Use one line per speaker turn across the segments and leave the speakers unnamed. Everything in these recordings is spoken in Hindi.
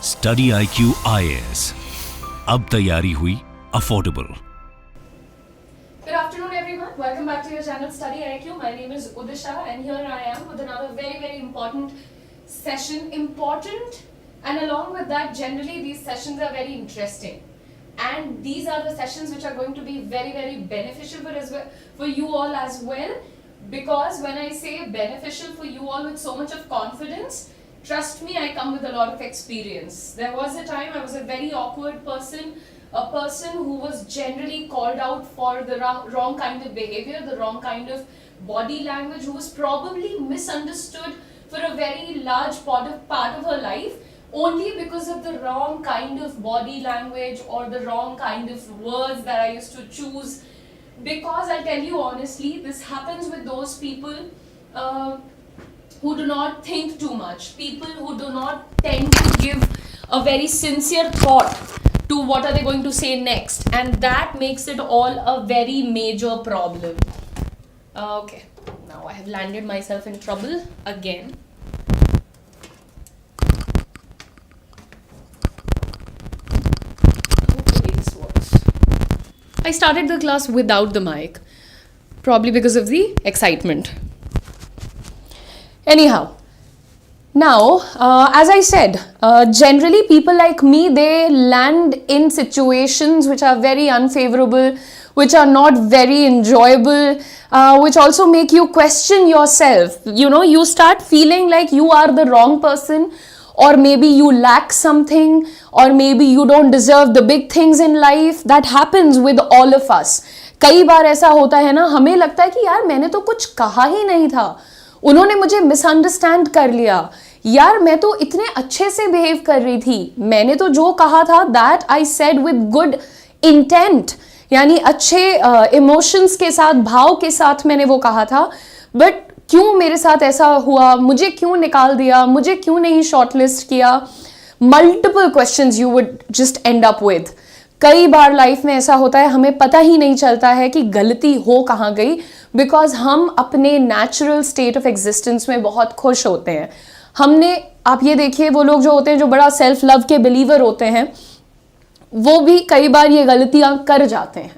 स्टडी IQ IAS, अब तैयारी हुई affordable.
Good afternoon everyone, welcome back to your channel Study IQ. My name is Udisha and here I am with another very important session. Important, and along with that generally these sessions are very interesting. And these are the sessions which are going to be very beneficial for you all as well. Because when I say beneficial for you all with so much of confidence, trust me, I come with a lot of experience. There was a time I was a very awkward person, a person who was generally called out for the wrong kind of behavior, the wrong kind of body language, who was probably misunderstood for a very large part of her life, only because of the wrong kind of body language or the wrong kind of words that I used to choose. Because I'll tell you honestly, this happens with those people who do not think too much, people who do not tend to give a very sincere thought to what are they going to say next, and that makes it all a very major problem. Okay, now I have landed myself in trouble again. Hopefully this works. I started the class without the mic, probably because of the excitement. Anyhow, now, as I said, generally people like me, they land in situations which are very unfavorable, which are not very enjoyable, which also make you question yourself. You know, you start feeling like you are the wrong person, or maybe you lack something, or maybe you don't deserve the big things in life. That happens with all of us. कई बार ऐसा होता है ना, हमें लगता है कि यार मैंने तो कुछ कहा ही नहीं था, उन्होंने मुझे मिसअंडरस्टैंड कर लिया, यार मैं तो इतने अच्छे से बिहेव कर रही थी, मैंने तो जो कहा था that I said with good intent, यानी अच्छे इमोशंस के साथ, भाव के साथ मैंने वो कहा था, बट क्यों मेरे साथ ऐसा हुआ, मुझे क्यों निकाल दिया, मुझे क्यों नहीं शॉर्टलिस्ट किया. Multiple questions you would just and up with. कई बार लाइफ में ऐसा होता है, हमें पता ही नहीं चलता है कि गलती हो कहाँ गई, बिकॉज हम अपने नेचुरल स्टेट ऑफ एग्जिस्टेंस में बहुत खुश होते हैं. आप ये देखिए, वो लोग जो होते हैं जो बड़ा सेल्फ लव के बिलीवर होते हैं, वो भी कई बार ये गलतियां कर जाते हैं.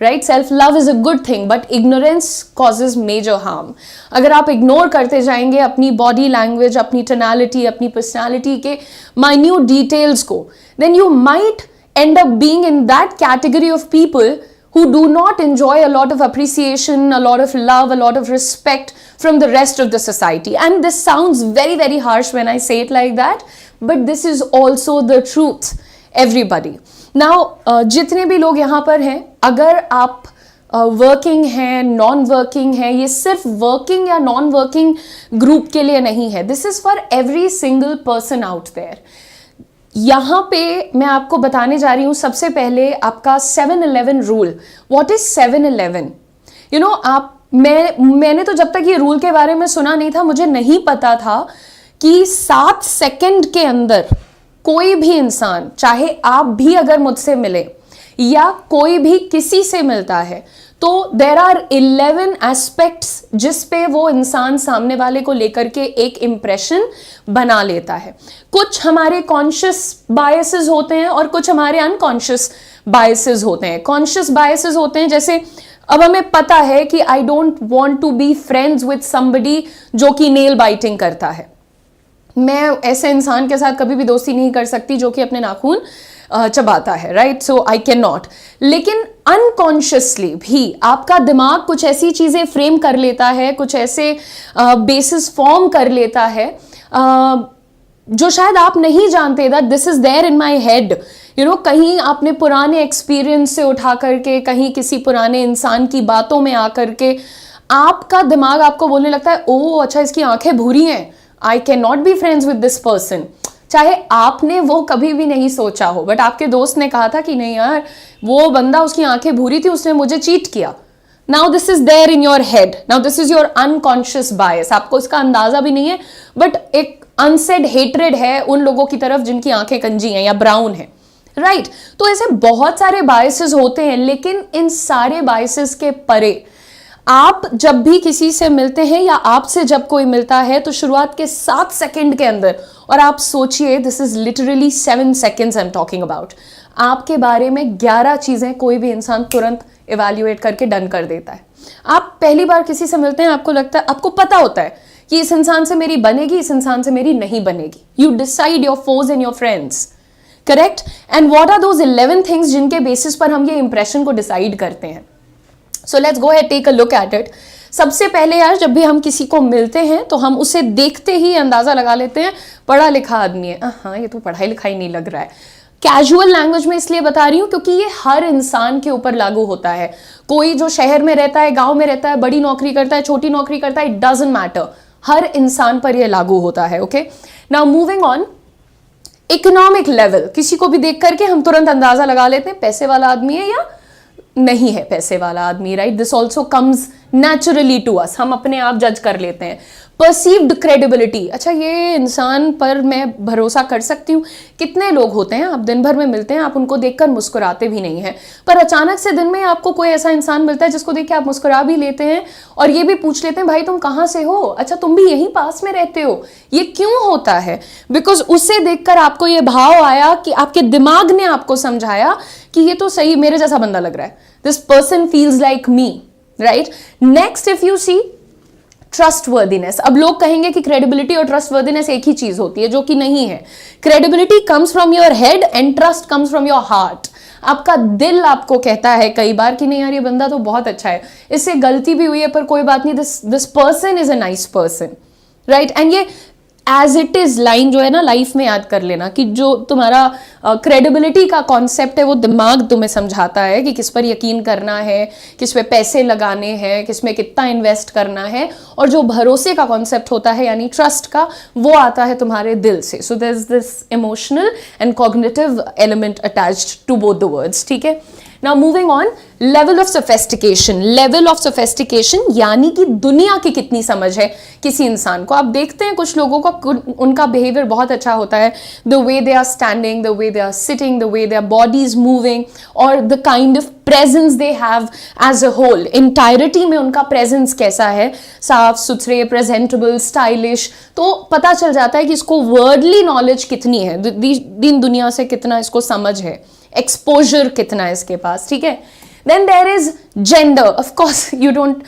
Right, self love is a good thing, but ignorance causes major harm. अगर आप इग्नोर करते जाएंगे अपनी बॉडी लैंग्वेज, अपनी टोनैलिटी, अपनी पर्सनैलिटी के माइन्यूट डिटेल्स को, then you might end up being in that category of people who do not enjoy a lot of appreciation, a lot of love, a lot of respect from the rest of the society. And this sounds very harsh when I say it like that, but this is also the truth, everybody. Now, जितने भी लोग यहाँ पर हैं, अगर आप वर्किंग हैं, नॉन वर्किंग हैं, ये सिर्फ वर्किंग या नॉन वर्किंग ग्रुप के लिए नहीं है, this is for every single person out there. यहाँ पे मैं आपको बताने जा रही हूँ सबसे पहले आपका 7-11 rule. What is 7-11? You know, मैंने तो जब तक ये रूल के बारे में सुना नहीं था, मुझे नहीं पता था कि 7 सेकंड के अंदर कोई भी इंसान, चाहे आप भी अगर मुझसे मिले या कोई भी किसी से मिलता है, तो देर आर 11 एस्पेक्ट्स जिस पे वो इंसान सामने वाले को लेकर के एक इंप्रेशन बना लेता है. कुछ हमारे कॉन्शियस बायसेस होते हैं और कुछ हमारे अनकॉन्शियस बायसेस होते हैं. कॉन्शियस बायसेस होते हैं, जैसे अब हमें पता है कि I don't want to be friends with somebody जो कि नेल बाइटिंग करता है. मैं ऐसे इंसान के साथ कभी भी दोस्ती नहीं कर सकती जो कि अपने नाखून चबाता है. Right, so I can not. लेकिन अनकॉन्शियसली भी आपका दिमाग कुछ ऐसी चीजें फ्रेम कर लेता है, कुछ ऐसे बेसिस फॉर्म कर लेता है जो शायद आप नहीं जानते, that this is there in my head. You know, कहीं आपने पुराने एक्सपीरियंस से उठा करके, कहीं किसी पुराने इंसान की बातों में आकर के आपका दिमाग आपको बोलने लगता है, ओह अच्छा इसकी आंखें भूरी हैं, I can not be friends with this person. चाहे आपने वो कभी भी नहीं सोचा हो, बट आपके दोस्त ने कहा था कि नहीं यार वो बंदा, उसकी आंखें भूरी थी, उसने मुझे चीट किया. Now this is there in your head, now this is your unconscious bias. आपको इसका अंदाजा भी नहीं है, बट एक अनसेड हेट्रेड है उन लोगों की तरफ जिनकी आंखें कंजी हैं या ब्राउन है. राइट, तो ऐसे बहुत सारे बायसेस होते हैं, लेकिन इन सारे बायसेस के परे आप जब भी किसी से मिलते हैं या आपसे जब कोई मिलता है तो शुरुआत के 7 सेकंड के अंदर, और आप सोचिए this is literally 7 seconds I am talking about, आपके बारे में 11 चीजें कोई भी इंसान तुरंत इवैल्यूएट करके डन कर देता है। आप पहली बार किसी से मिलते हैं, आपको लगता है, आपको पता होता है कि इस इंसान से मेरी बनेगी, इस इंसान से मेरी नहीं बनेगी। You decide your force and your friends, correct? And what are those 11 things जिनके बेसिस पर हम ये इंप्रेशन को डिसाइड करते हैं? So let's go ahead, take a look at it. सबसे पहले यार, जब भी हम किसी को मिलते हैं तो हम उसे देखते ही अंदाजा लगा लेते हैं पढ़ा लिखा आदमी है, हाँ ये तो पढ़ाई लिखाई नहीं लग रहा है। कैजुअल लैंग्वेज में इसलिए बता रही हूं क्योंकि ये हर इंसान के ऊपर लागू होता है। कोई जो शहर में रहता है, गांव में रहता है, बड़ी नौकरी करता है, छोटी नौकरी करता है, इट डजंट मैटर, हर इंसान पर यह लागू होता है। Okay, now moving on, economic level, किसी को भी देख करके हम तुरंत अंदाजा लगा लेते हैं पैसे वाला आदमी है या नहीं है पैसे वाला आदमी, right? This also comes naturally to us, हम अपने आप जज कर लेते हैं। परसीव्ड क्रेडिबिलिटी, अच्छा ये इंसान पर मैं भरोसा कर सकती हूँ। कितने लोग होते हैं, आप दिन भर में मिलते हैं, आप उनको देखकर मुस्कुराते भी नहीं हैं, पर अचानक से दिन में आपको कोई ऐसा इंसान मिलता है जिसको देख के आप मुस्कुरा भी लेते हैं और ये भी पूछ लेते हैं भाई तुम कहाँ से हो, अच्छा तुम भी यहीं पास में रहते हो। ये क्यों होता है? बिकॉज उसे देखकर आपको ये भाव आया कि आपके दिमाग ने आपको समझाया कि ये तो सही मेरे जैसा बंदा लग रहा है, this person feels like me, right? Next, if you see trustworthiness. अब लोग कहेंगे कि क्रेडिबिलिटी और ट्रस्टवर्दीनेस एक ही चीज होती है, जो कि नहीं है। Credibility comes from your head and trust comes from your heart. आपका दिल आपको कहता है कई बार कि नहीं यार ये बंदा तो बहुत अच्छा है, इससे गलती भी हुई है पर कोई बात नहीं, this person is a nice person, right? And ये एज इट इज लाइन जो है ना लाइफ में याद कर लेना कि जो तुम्हारा क्रेडिबिलिटी का कॉन्सेप्ट है वो दिमाग तुम्हें समझाता है कि किस पर यकीन करना है, किस पे पैसे लगाने हैं, किस में कितना इन्वेस्ट करना है, और जो भरोसे का कॉन्सेप्ट होता है यानी ट्रस्ट का, वो आता है तुम्हारे दिल से। So there is this emotional and cognitive element attached to both the words, ठीक है? Now moving on, level of sophistication. Level of sophistication यानी कि दुनिया की कितनी समझ है किसी इंसान को। आप देखते हैं कुछ लोगों का उनका बिहेवियर बहुत अच्छा होता है, the way they are standing, the way they are sitting, the way their body is moving, और the kind of presence they have as a whole. Entirety में उनका presence कैसा है, साफ सुथरे, presentable, stylish, तो पता चल जाता है कि इसको worldly knowledge कितनी है, दीन दुनिया से कितना इसको समझ है, एक्सपोजर कितना है इसके पास, ठीक है? Then there is gender, of course you don't,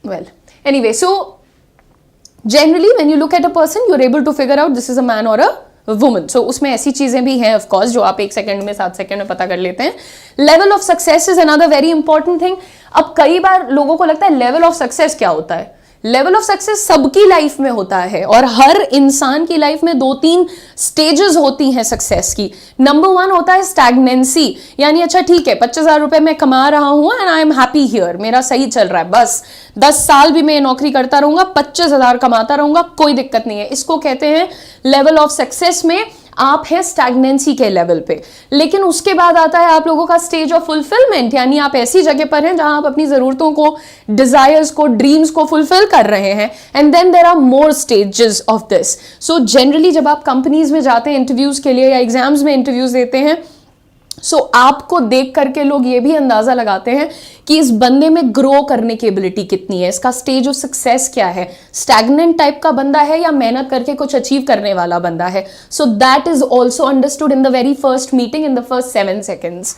well anyway, so generally when you look at a person you are able to figure out this is a man और अ वुमन। सो उसमें ऐसी चीजें भी हैं ऑफ कोर्स जो आप 1 सेकंड में 7 सेकंड में पता कर लेते हैं। Level of success is another very important thing. अब कई बार लोगों को लगता है लेवल ऑफ सक्सेस क्या होता है? लेवल ऑफ सक्सेस सबकी लाइफ में होता है और हर इंसान की लाइफ में 2-3 स्टेजेस होती हैं सक्सेस की। नंबर 1 होता है स्टैग्नेंसी, यानी अच्छा ठीक है 25,000 रुपए मैं कमा रहा हूं and I am happy here, मेरा सही चल रहा है, बस 10 साल भी मैं नौकरी करता रहूंगा, 25,000 कमाता रहूंगा, कोई दिक्कत नहीं है। इसको कहते हैं लेवल ऑफ सक्सेस में आप है स्टैग्नेंसी के लेवल पे। लेकिन उसके बाद आता है आप लोगों का स्टेज ऑफ फुलफिलमेंट, यानी आप ऐसी जगह पर हैं जहां आप अपनी जरूरतों को, डिजायर्स को, ड्रीम्स को फुलफिल कर रहे हैं। And then there are more stages of this. So generally जब आप कंपनीज में जाते हैं इंटरव्यूज के लिए या एग्जाम्स में इंटरव्यूज देते हैं, सो आपको देख करके लोग ये भी अंदाजा लगाते हैं कि इस बंदे में ग्रो करने की एबिलिटी कितनी है, इसका स्टेज ऑफ सक्सेस क्या है, स्टैग्नेंट टाइप का बंदा है या मेहनत करके कुछ अचीव करने वाला बंदा है। So that is also understood in the very first meeting, in the first 7 seconds.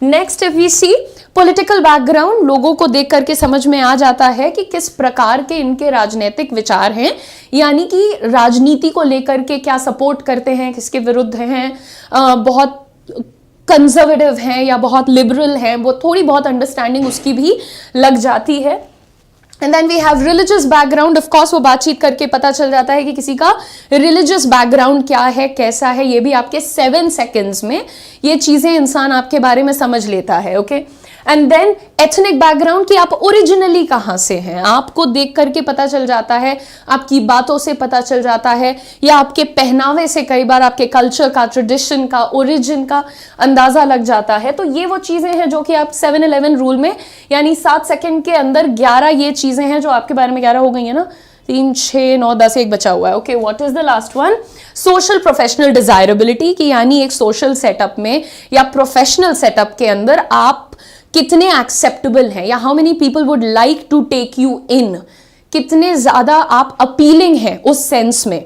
Next if we see political background, लोगों को देख करके समझ में आ जाता है कि किस प्रकार के इनके राजनीतिक विचार हैं, यानी कि राजनीति को लेकर के क्या सपोर्ट करते हैं, किसके विरुद्ध हैं, बहुत कंजर्वेटिव हैं या बहुत लिबरल हैं, वो थोड़ी बहुत अंडरस्टैंडिंग उसकी भी लग जाती है। And then we have religious background, of course वो बातचीत करके पता चल जाता है कि किसी का रिलीजियस बैकग्राउंड क्या है, कैसा है, ये भी आपके 7 seconds में ये चीजें इंसान आपके बारे में समझ लेता है। Okay, and then ethnic background कि आप ओरिजिनली कहां से हैं, आपको देख करके पता चल जाता है, आपकी बातों से पता चल जाता है, या आपके पहनावे से कई बार आपके कल्चर का, ट्रेडिशन का, ओरिजिन का अंदाजा लग जाता है। तो ये वो चीजें हैं जो कि आप 7-11 रूल में, यानी 7 सेकंड के अंदर 11 ये चीजें हैं जो आपके बारे में 11 हो गई है ना, 3, 6, 9, 10, एक बचा हुआ है। Okay, what is the last one? Social professional desirability की, यानी एक सोशल सेटअप में या प्रोफेशनल सेटअप के अंदर आप कितने एक्सेप्टेबल हैं, या how many people would like to take you in, कितने ज्यादा आप अपीलिंग हैं उस सेंस में।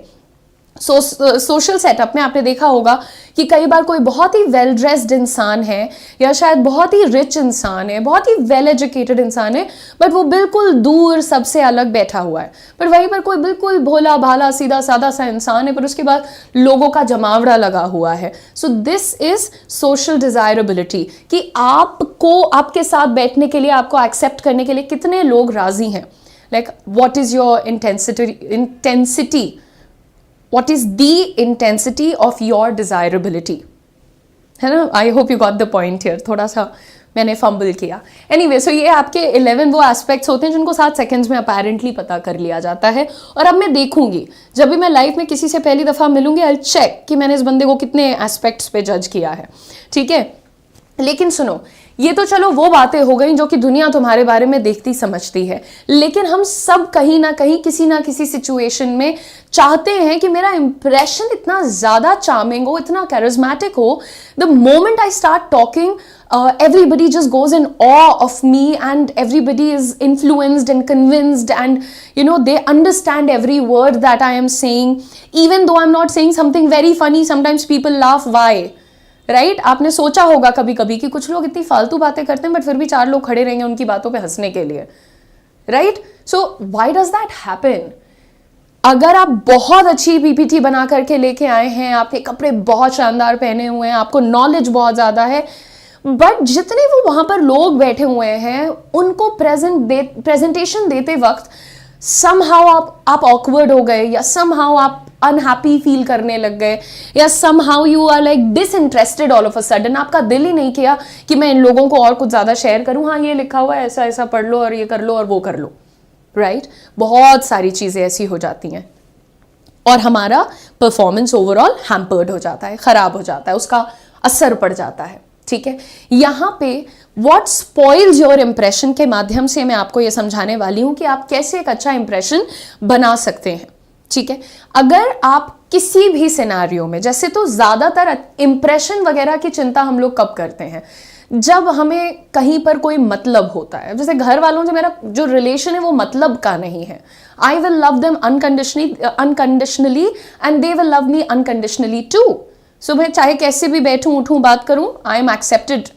सोशल सेटअप में आपने देखा होगा कि कई बार कोई बहुत ही वेल ड्रेस्ड इंसान है, या शायद बहुत ही रिच इंसान है, बहुत ही वेल एजुकेटेड इंसान है, बट वो बिल्कुल दूर सबसे अलग बैठा हुआ है। पर वहीं पर कोई बिल्कुल भोला भाला सीधा सादा सा इंसान है, पर उसके बाद लोगों का जमावड़ा लगा हुआ है। So this is social desirability, कि आपको आपके साथ बैठने के लिए, आपको एक्सेप्ट करने के लिए कितने लोग राजी हैं। Like what is your intensity, what is the intensity of your desirability, है ना। I hope you got the point here, थोड़ा सा मैंने फंबल किया। एनीवे, सो ये आपके 11 वो एस्पेक्ट्स होते हैं जिनको 7 सेकंड्स में अपेरेंटली पता कर लिया जाता है। और अब मैं देखूंगी, जब भी मैं लाइफ में किसी से पहली दफा मिलूंगी, आई चेक कि मैंने इस बंदे को कितने एस्पेक्ट्स पे जज किया है, ठीक है। लेकिन सुनो, ये तो चलो वो बातें हो गई जो कि दुनिया तुम्हारे बारे में देखती समझती है, लेकिन हम सब कहीं ना कहीं किसी ना किसी सिचुएशन में चाहते हैं कि मेरा इंप्रेशन इतना ज्यादा चार्मिंग हो, इतना कैरिज्मेटिक हो, the moment I start talking everybody just goes in awe of me, and everybody is influenced and convinced, and you know, they understand every word that I am saying, even though I'm not saying something very funny. Sometimes people laugh. Why? Right आपने सोचा होगा कभी कभी कि कुछ लोग इतनी फालतू बातें करते हैं, बट फिर भी 4 लोग खड़े रहेंगे उनकी बातों पे हंसने के लिए, right. So why does that happen? अगर आप बहुत अच्छी पीपीटी बना करके लेके आए हैं, आपके कपड़े बहुत शानदार पहने हुए हैं, आपको नॉलेज बहुत ज्यादा है, बट जितने वो वहां पर लोग बैठे हुए हैं उनको प्रेजेंटेशन देते वक्त समहाउ आप ऑकवर्ड हो गए, या समहाउ आप अनहैप्पी फील करने लग गए, या somehow you are like disinterested all of a sudden. आपका दिल ही नहीं किया कि मैं इन लोगों को और कुछ ज्यादा शेयर करूं, हाँ ये लिखा हुआ है, ऐसा ऐसा पढ़ लो और ये कर लो और वो कर लो, राइट। बहुत सारी चीजें ऐसी हो जाती हैं और हमारा परफॉर्मेंस ओवरऑल हैम्पर्ड हो जाता है, खराब हो जाता है, उसका असर पड़ जाता है, ठीक है। यहां पे व्हाट स्पॉइल्स योर इंप्रेशन के माध्यम से मैं आपको यह समझाने वाली हूं कि आप कैसे एक अच्छा इंप्रेशन बना सकते हैं, ठीक है। अगर आप किसी भी सिनेरियो में, जैसे तो ज्यादातर इंप्रेशन वगैरह की चिंता हम लोग कब करते हैं, जब हमें कहीं पर कोई मतलब होता है। जैसे घर वालों से मेरा जो रिलेशन है वो मतलब का नहीं है, I will love them unconditionally and they will love me unconditionally too. So मैं चाहे कैसे भी बैठूं उठूं बात करूं, आई एम एक्सेप्टेड,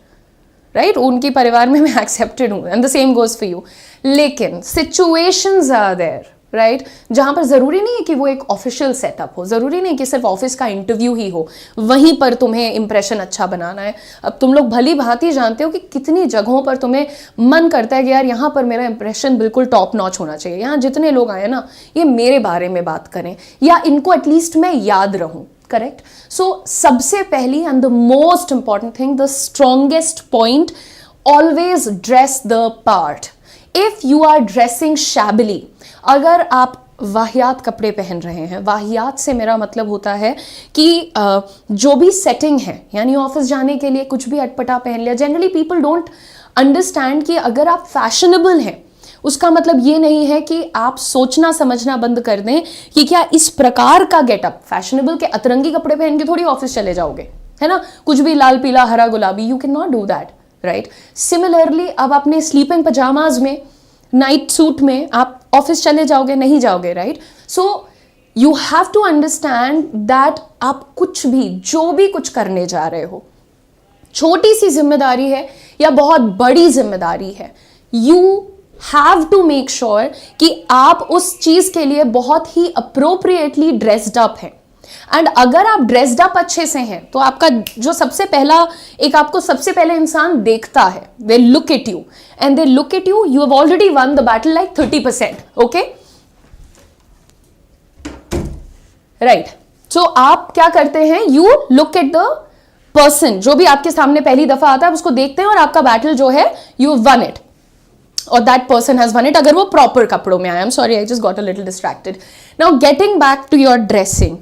राइट। उनके परिवार में मैं एक्सेप्टेड हूं, and the same goes for you. लेकिन सिचुएशंस आर देयर, राइट, जहां पर जरूरी नहीं है कि वो एक ऑफिशियल सेटअप हो, जरूरी नहीं कि सिर्फ ऑफिस का इंटरव्यू ही हो, वहीं पर तुम्हें इंप्रेशन अच्छा बनाना है। अब तुम लोग भली भांति जानते हो कि कितनी जगहों पर तुम्हें मन करता है कि यार यहाँ पर मेरा इंप्रेशन बिल्कुल टॉप नॉच होना चाहिए, यहाँ जितने लोग आए ना ये मेरे बारे में बात करें, या इनको एटलीस्ट मैं याद रहूं, करेक्ट। सो सबसे पहली and the most important thing, the strongest point, always dress the part. If you are dressing shabbily, अगर आप वाहियात कपड़े पहन रहे हैं, वाहियात से मेरा मतलब होता है कि जो भी सेटिंग है, यानी ऑफिस जाने के लिए कुछ भी अटपटा पहन लिया। जनरली पीपल डोंट अंडरस्टैंड कि अगर आप फैशनेबल हैं उसका मतलब ये नहीं है कि आप सोचना समझना बंद कर दें कि क्या इस प्रकार का गेटअप, फैशनेबल के अतरंगी कपड़े पहन के थोड़ी ऑफिस चले जाओगे, है ना, कुछ भी लाल पीला हरा गुलाबी, you can not do that, right. Similarly अब अपने स्लीपिंग पजामाज में, नाइट सूट में आप ऑफिस चले जाओगे, नहीं जाओगे, right. So you have to understand that आप कुछ भी, जो भी कुछ करने जा रहे हो, छोटी सी जिम्मेदारी है या बहुत बड़ी जिम्मेदारी है, you have to make sure कि आप उस चीज के लिए बहुत ही अप्रोप्रिएटली ड्रेस्ड अप हैं। एंड अगर आप ड्रेस्ड अप अच्छे से हैं तो आपका जो सबसे पहला, एक आपको सबसे पहले इंसान देखता है, they look at you and they look at you, you have already won the battle like 30%, okay, right. So आप क्या करते हैं, you look at the person, जो भी आपके सामने पहली दफा आता है उसको देखते हैं और आपका बैटल जो है you one it, or that person has won it, अगर वो प्रॉपर कपड़ों में आया। I'm sorry, I just got a little distracted. Now getting back to your dressing.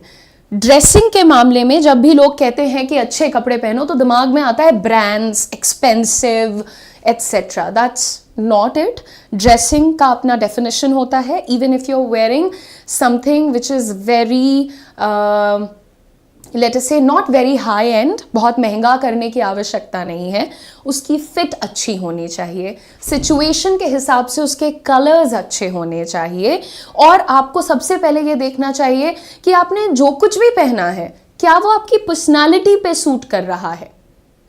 Dressing के मामले में जब भी लोग कहते हैं कि अच्छे कपड़े पहनो तो दिमाग में आता है brands, expensive, etcetera. That's not it. Dressing का अपना डेफिनेशन होता है। Even if you are wearing something which is very let us से नॉट वेरी हाई एंड, बहुत महंगा करने की आवश्यकता नहीं है, उसकी फिट अच्छी होनी चाहिए, सिचुएशन के हिसाब से उसके कलर्स अच्छे होने चाहिए, और आपको सबसे पहले ये देखना चाहिए कि आपने जो कुछ भी पहना है क्या वो आपकी पर्सनालिटी पे सूट कर रहा है,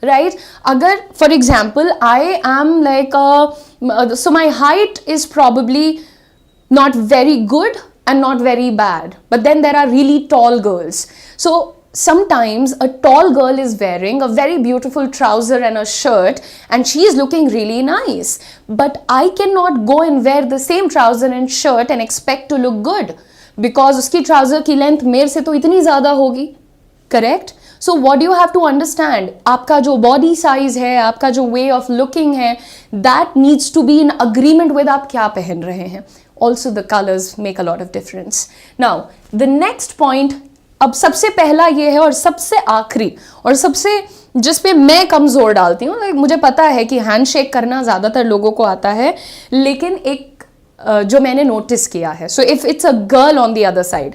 राइट? अगर for example I am like so my height is probably not very good and not very bad, but then there are really tall girls. So sometimes a tall girl is wearing a very beautiful trouser and a shirt and she is looking really nice, but I cannot go and wear the same trouser and shirt and expect to look good because uski trouser ki length mere se to itni zyada hogi, correct? So what do you have to understand, आपका जो body size है, आपका जो way of looking है, that needs to be in agreement with आप क्या पहन रहे हैं. Also the colors make a lot of difference. Now the next point, अब सबसे पहला ये है और सबसे आखिरी और सबसे जिस पे मैं कम जोर डालती हूँ, मुझे पता है कि हैंडशेक करना ज़्यादातर लोगों को आता है, लेकिन एक जो मैंने नोटिस किया है, so if it's a girl on the other side,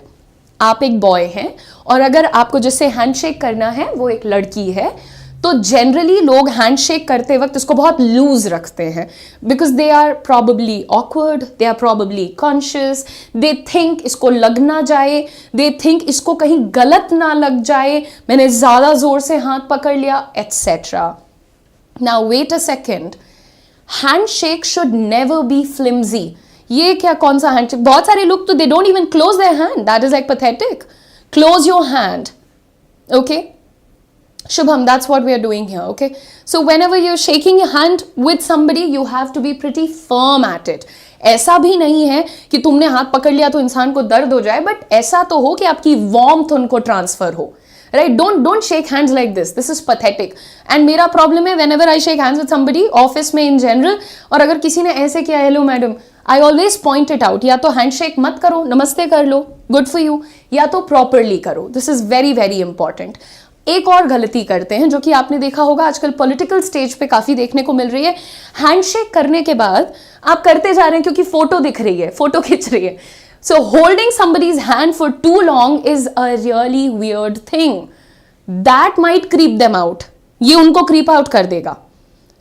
आप एक बॉय हैं और अगर आपको जिससे हैंडशेक करना है वो एक लड़की है, तो जनरली लोग हैंडशेक करते वक्त इसको बहुत लूज रखते हैं because they are probably awkward, they are probably conscious, they think इसको लग ना जाए, दे थिंक इसको कहीं गलत ना लग जाए, मैंने ज़्यादा जोर से हाथ पकड़ लिया, etcetera. Now wait a second, handshake should never be flimsy. ये क्या, कौन सा हैंडशेक? बहुत सारे लोग तो they don't even close their hand, that is like pathetic. Close your hand, okay? Shubham, that's what we are doing here, okay? So whenever you're shaking your hand with somebody, you have to be pretty firm at it. ऐसा भी नहीं है कि तुमने हाथ पकड़ लिया तो इंसान को दर्द हो जाए, बट ऐसा तो हो कि आपकी वार्मथ उनको ट्रांसफर हो, right? Don't shake hands like this. This is pathetic. And मेरा प्रॉब्लम है whenever I shake hands with somebody, office में in general, और अगर किसी ने ऐसे किया, hello madam, I always point it out. या तो हैंडशेक मत करो, नमस्ते कर लो, गुड फॉर यू, या तो प्रॉपरली करो. This is very very important. एक और गलती करते हैं जो कि आपने देखा होगा आजकल पॉलिटिकल स्टेज पे काफी देखने को मिल रही है. हैंडशेक करने के बाद आप करते जा रहे हैं क्योंकि फोटो दिख रही है, फोटो खींच रही है. So holding somebody's hand for too long is a really weird thing. That might creep them out, ये उनको क्रीप आउट कर देगा.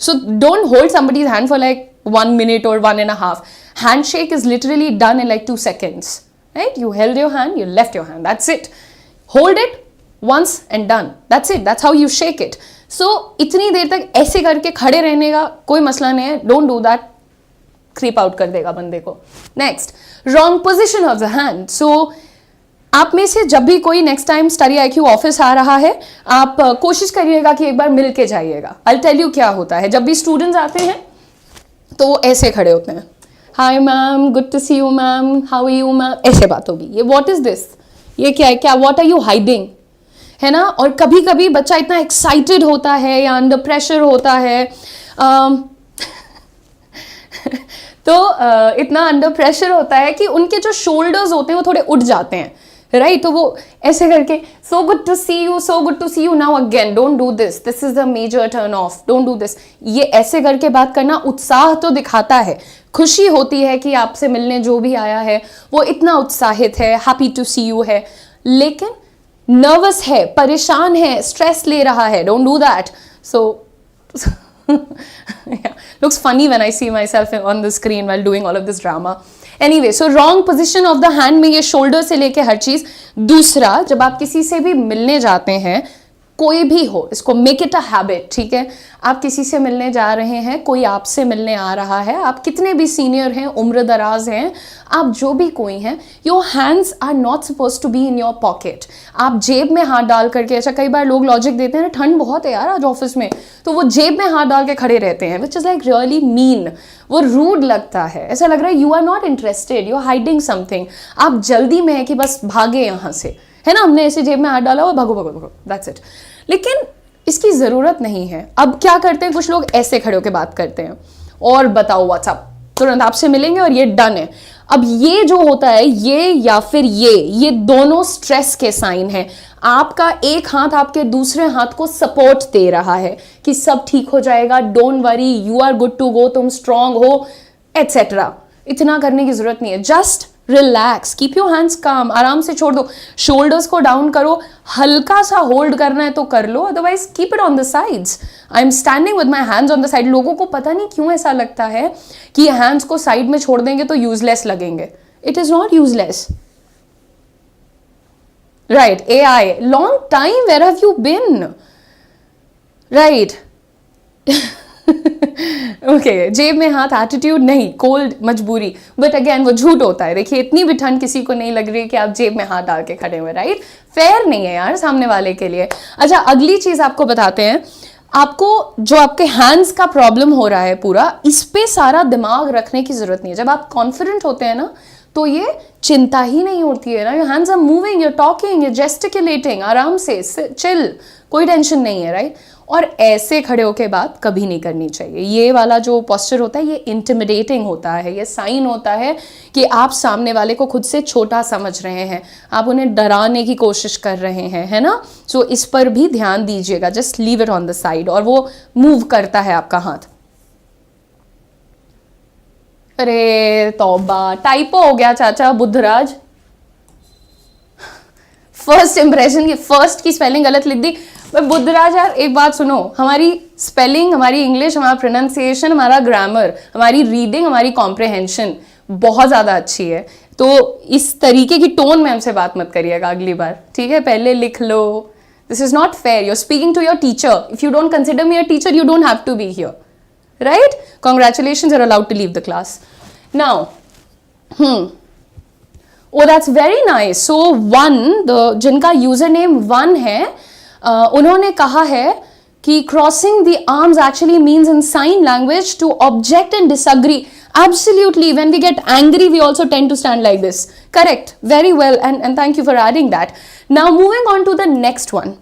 So don't hold somebody's hand for like 1 minute or 1.5. Handshake is literally done in like 2 seconds, right? You held your hand, you left your hand, that's it. Hold it once and done, that's it, that's how you shake it. So इतनी देर तक ऐसे करके खड़े रहने का कोई मसला नहीं है. Don't do that, creep out कर देगा बंदे को. Next, wrong position of the hand. So आप में से जब भी कोई next time study IQ office आ रहा है, आप कोशिश करिएगा कि एक बार मिल के जाइएगा. I'll tell you क्या होता है. जब भी स्टूडेंट्स आते हैं तो वो ऐसे खड़े होते हैं, hi ma'am, good to see you ma'am, how are you ma'am, ऐसे बात होगी. ये व्हाट इज दिस, ये क्या है, क्या व्हाट आर यू हाइडिंग, है ना. और कभी कभी बच्चा इतना एक्साइटेड होता है या अंडर प्रेशर होता है, तो इतना अंडर प्रेशर होता है कि उनके जो शोल्डर्स होते हैं वो थोड़े उठ जाते हैं, राइट. तो वो ऐसे करके so good to see you, so good to see you, now again, don't do this, this is the major turn off, don't do this. ये ऐसे करके बात करना उत्साह तो दिखाता है, खुशी होती है कि आपसे मिलने जो भी आया है वो इतना उत्साहित है, हैप्पी टू सी यू है, लेकिन नर्वस है, परेशान है, स्ट्रेस ले रहा है. Don't do that. So looks funny when I see myself on the screen while doing all of this drama. Anyway, so wrong position of the hand में ये shoulder से लेके हर चीज. दूसरा, जब आप किसी से भी मिलने जाते हैं, कोई भी हो, इसको मेक इट अ हैबिट, ठीक है. आप किसी से मिलने जा रहे हैं, कोई आपसे मिलने आ रहा है, आप कितने भी सीनियर हैं, उम्र दराज हैं, आप जो भी कोई हैं, your hands are not suppose to be in your pocket. आप जेब में हाथ डाल करके, ऐसा कई बार लोग लॉजिक देते हैं, ठंड बहुत है यार आज ऑफिस में, तो वो जेब में हाथ डाल के खड़े रहते हैं, which is like really mean. वो रूड लगता है, ऐसा लग रहा है you are not interested, you are hiding something. आप जल्दी में है कि बस भागे यहाँ से, है ना, हमने ऐसे जेब में हाथ डाला और भागो भागो भागो, दैट्स इट. लेकिन इसकी ज़रूरत नहीं है. अब क्या करते हैं, कुछ लोग ऐसे खड़े होकर बात करते हैं, और बताओ व्हाट्सअप, तुरंत आपसे मिलेंगे और ये डन है. अब ये जो होता है, ये या फिर ये दोनों स्ट्रेस के साइन हैं. आपका एक हाथ आपके दूसरे हाथ को सपोर्ट दे रहा है कि सब ठीक हो जाएगा, don't worry, you are good to go, तुम स्ट्रांग हो, एटसेट्रा. इतना करने की जरूरत नहीं है. Just relax, keep your hands काम, आराम से छोड़ दो, शोल्डर्स को डाउन करो, हल्का सा होल्ड करना है तो कर लो, otherwise keep it on the sides. I am standing with my hands on the side. लोगों को पता नहीं क्यों ऐसा लगता है कि हैंड्स को साइड में छोड़ देंगे तो यूजलेस लगेंगे. It is not useless. Right, AI, long time, where have you been? Right. Okay, जेब में हाथ, एटीट्यूड नहीं, कोल्ड, मजबूरी. बट अगेन वो झूठ होता है. देखिए, इतनी भी ठंड किसी को नहीं लग रही है कि आप जेब में हाथ डाल के खड़े हुए. राइट, फेयर नहीं है यार सामने वाले के लिए. अच्छा, अगली चीज आपको बताते हैं. आपको जो आपके हैंड्स का प्रॉब्लम हो रहा है पूरा, इस पे सारा दिमाग रखने की जरूरत नहीं है. जब आप कॉन्फिडेंट होते हैं ना तो ये चिंता ही नहीं होती है ना. Your hands are moving, you're talking, you're gesticulating, आराम से, चिल, कोई टेंशन नहीं है. राइट. और ऐसे खड़े होके बात कभी नहीं करनी चाहिए. ये वाला जो पोस्चर होता है ये इंटिमिडेटिंग होता है. ये साइन होता है कि आप सामने वाले को खुद से छोटा समझ रहे हैं, आप उन्हें डराने की कोशिश कर रहे हैं, है ना. सो इस पर भी ध्यान दीजिएगा. Just leave it on the side. और वो मूव करता है आपका हाथ. अरे तौबा, टाइपो हो गया चाचा. बुद्धराज, फर्स्ट इंप्रेशन की फर्स्ट की स्पेलिंग गलत लिख दी. बुद्धराज यार, एक बात सुनो, हमारी स्पेलिंग, हमारी इंग्लिश, हमारा प्रोनाउंसिएशन, हमारा ग्रामर, हमारी रीडिंग, हमारी कॉम्प्रिहेंशन बहुत ज़्यादा अच्छी है. तो इस तरीके की टोन में हमसे बात मत करिएगा अगली बार, ठीक है. पहले लिख लो. This is not fair. You are speaking to your teacher. If you don't consider me a teacher, you don't have to be here. Right? Congratulations, you're allowed to leave the class. Now, oh, that's very nice. So, जिनका username 1 है, उन्होंने कहा है कि crossing the arms actually means in sign language to object and disagree. Absolutely. When we get angry, we also tend to stand like this. Correct. Very well. And thank you for adding that. Now, moving on to the next one.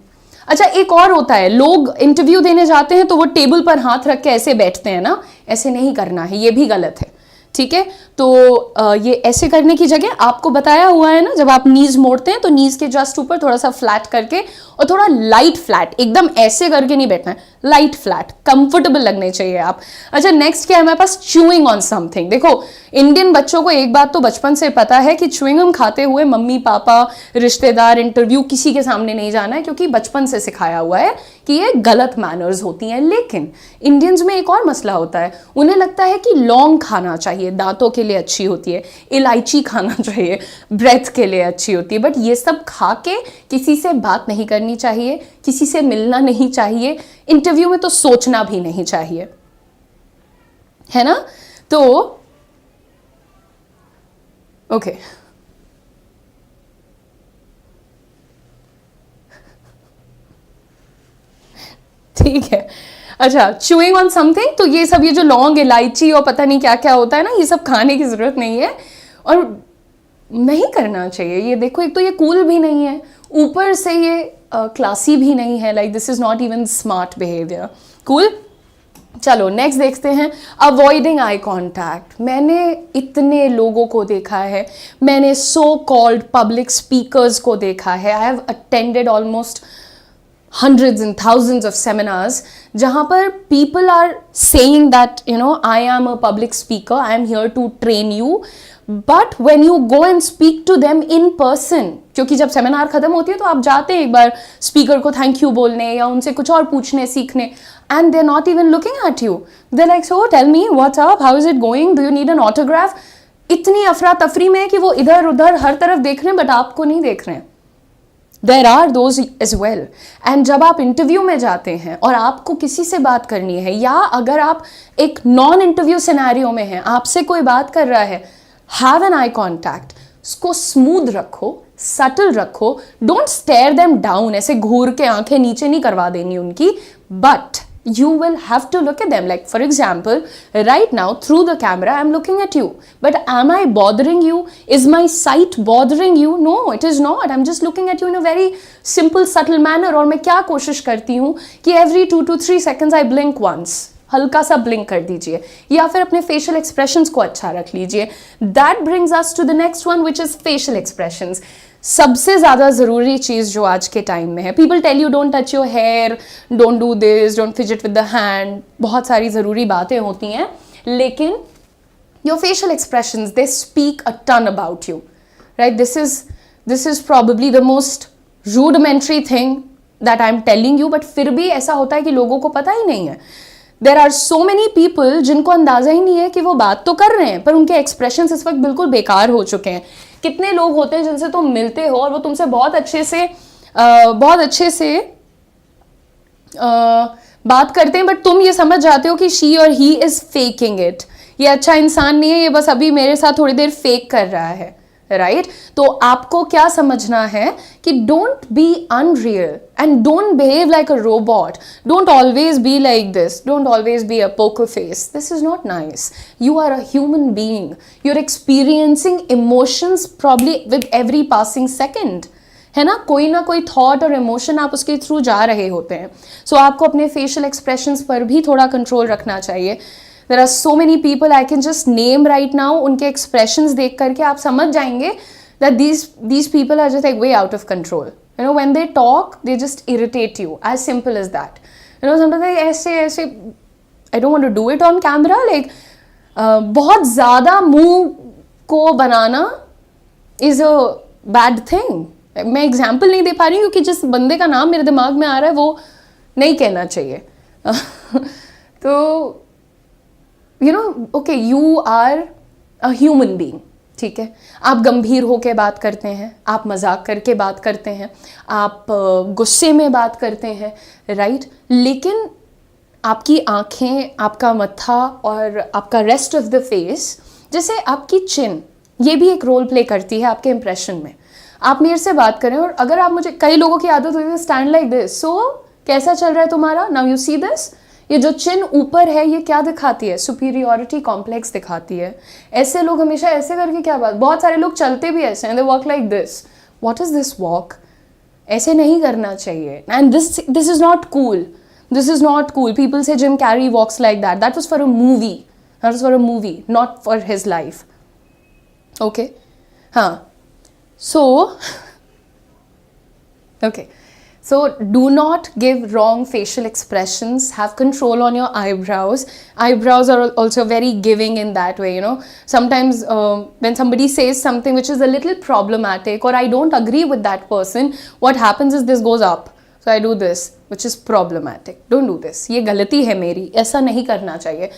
अच्छा, एक और होता है, लोग इंटरव्यू देने जाते हैं तो वो टेबल पर हाथ रख के ऐसे बैठते हैं ना. ऐसे नहीं करना है, ये भी गलत है. ठीक है. तो ये ऐसे करने की जगह आपको बताया हुआ है ना, जब आप नीज मोड़ते हैं तो नीज के जस्ट ऊपर थोड़ा सा फ्लैट करके और थोड़ा लाइट फ्लैट, एकदम ऐसे करके नहीं बैठना है, लाइट फ्लैट, कंफर्टेबल लगने चाहिए आप. अच्छा, नेक्स्ट क्या है हमारे पास? Chewing on something. देखो, इंडियन बच्चों को एक बात तो बचपन से पता है कि च्यूइंगम खाते हुए मम्मी पापा, रिश्तेदार, इंटरव्यू, किसी के सामने नहीं जाना है, क्योंकि बचपन से सिखाया हुआ है कि ये गलत मैनर्स होती हैं. लेकिन इंडियंस में एक और मसला होता है, उन्हें लगता है कि लौंग खाना चाहिए, दांतों के लिए अच्छी होती है, इलायची खाना चाहिए, ब्रेथ के लिए अच्छी होती है. बट ये सब खा के किसी से बात नहीं करनी चाहिए, किसी से मिलना नहीं चाहिए, इंटरव्यू में तो सोचना भी नहीं चाहिए, है ना. तो ओके, ठीक है. अच्छा, च्यूइंग ऑन समथिंग, तो ये सब, ये जो लौंग, इलायची और पता नहीं क्या क्या होता है ना, ये सब खाने की जरूरत नहीं है और नहीं करना चाहिए. ये देखो, एक तो ये कूल भी नहीं है, ऊपर से ये क्लासी भी नहीं है. Like this is not even smart behaviour. Cool. चलो नेक्स्ट देखते हैं. Avoiding eye contact. मैंने इतने लोगों को देखा है, मैंने सो कॉल्ड पब्लिक स्पीकर्स को देखा है. I have attended almost hundreds and thousands of seminars जहाँ पर people are saying that, you know, I am a public speaker, I am here to train you, but when you go and speak to them in person, क्योंकि जब सेमिनार खत्म होती है तो आप जाते हैं एक बार स्पीकर को थैंक यू बोलने या उनसे कुछ और पूछने, सीखने, and they're not even looking at you. They're like, so tell me what's up, how is it going, do you need an autograph. इतनी अफरा तफरी में है कि वो इधर उधर हर तरफ देख रहे हैं बट आपको नहीं देख रहे हैं. There are those as well. And जब आप इंटरव्यू में जाते हैं और आपको किसी से बात करनी है, या अगर आप एक नॉन इंटरव्यू सिनेरियो में हैं, आपसे कोई बात कर रहा है, हैव एन आई कॉन्टैक्ट. उसको स्मूथ रखो, सटल रखो. डोंट स्टेयर देम डाउन, ऐसे घूर के आंखें नीचे नहीं करवा देनी उनकी, but you will have to look at them. Like for example, right now through the camera I'm looking at you, but am I bothering you? Is my sight bothering you? No, it is not. I'm just looking at you in a very simple subtle manner. और मैं क्या कोशिश करती हूँ कि every 2 to 3 seconds I blink once. हल्का सा ब्लिंक कर दीजिए, या फिर अपने फेशियल एक्सप्रेशंस को अच्छा रख लीजिए. That brings us to the next one, which is facial expressions. सबसे ज़्यादा ज़रूरी चीज़ जो आज के टाइम में है, people tell you don't touch your hair, don't do this, don't fidget with the hand, बहुत सारी ज़रूरी बातें होती हैं, लेकिन your facial expressions, they speak a ton about you, right? This is probably the most rudimentary thing that I'm telling you, but फिर भी ऐसा होता है कि लोगों को पता ही नहीं है. There are so many people जिनको अंदाजा ही नहीं है कि वो बात तो कर रहे हैं पर उनके expressions इस वक्त बिल्कुल बेकार हो चुके हैं. कितने लोग होते हैं जिनसे तुम मिलते हो और वो तुमसे बहुत अच्छे से बात करते हैं, बट तुम ये समझ जाते हो कि शी और ही इज फेकिंग इट. ये अच्छा इंसान नहीं है, ये बस अभी मेरे साथ थोड़ी देर फेक कर रहा है, राइट? तो आपको क्या समझना है कि don't be unreal and don't behave like a robot. Don't always be like this. Don't always be a poker face. This is not nice. You are a human being. You are experiencing emotions probably with every passing second, है ना? कोई ना कोई थॉट और इमोशन आप उसके थ्रू जा रहे होते हैं. सो आपको अपने फेशियल एक्सप्रेशंस पर भी थोड़ा कंट्रोल रखना चाहिए. There are so many people I can just name right now. उनके एक्सप्रेशंस देख करके आप समझ जाएंगे that these people are just like way out of control. You know, when they talk they just irritate you. As simple as that. You know, sometimes ऐसे I don't want to do it on camera, like बहुत ज़्यादा मुंह को बनाना इज अ बैड थिंग. मैं एग्जाम्पल नहीं दे पा रही हूँ क्योंकि जिस बंदे का नाम मेरे दिमाग में आ रहा है वो नहीं कहना चाहिए. तो you know, okay, you are a human being, ठीक है? आप गंभीर होकर बात करते हैं, आप मजाक करके बात करते हैं, आप गुस्से में बात करते हैं, राइट? लेकिन आपकी आंखें, आपका मत्था और आपका रेस्ट ऑफ द फेस, जैसे आपकी चिन, ये भी एक रोल प्ले करती है आपके इंप्रेशन में. आप मेरे से बात करें और अगर आप मुझे, कई लोगों की आदत होती है स्टैंड लाइक दिस. सो कैसा चल रहा है तुम्हारा? Now you see this. ये जो चिन ऊपर है ये क्या दिखाती है? सुपीरियोरिटी कॉम्प्लेक्स दिखाती है. ऐसे लोग हमेशा ऐसे करके क्या बात, बहुत सारे लोग चलते भी ऐसे हैं, they walk like this. What is this walk? ऐसे नहीं करना चाहिए. And this is not cool. This is not cool. People say Jim Carrey walks like that. That was for a movie. That was for a movie, not for his life. Okay, हाँ. So, okay, so do not give wrong facial expressions. Have control on your eyebrows. Eyebrows are also very giving in that way, you know. Sometimes when somebody says something which is a little problematic or I don't agree with that person, what happens is this goes up. So I do this, which is problematic. Don't do this. ये गलती है मेरी, ऐसा नहीं करना चाहिए.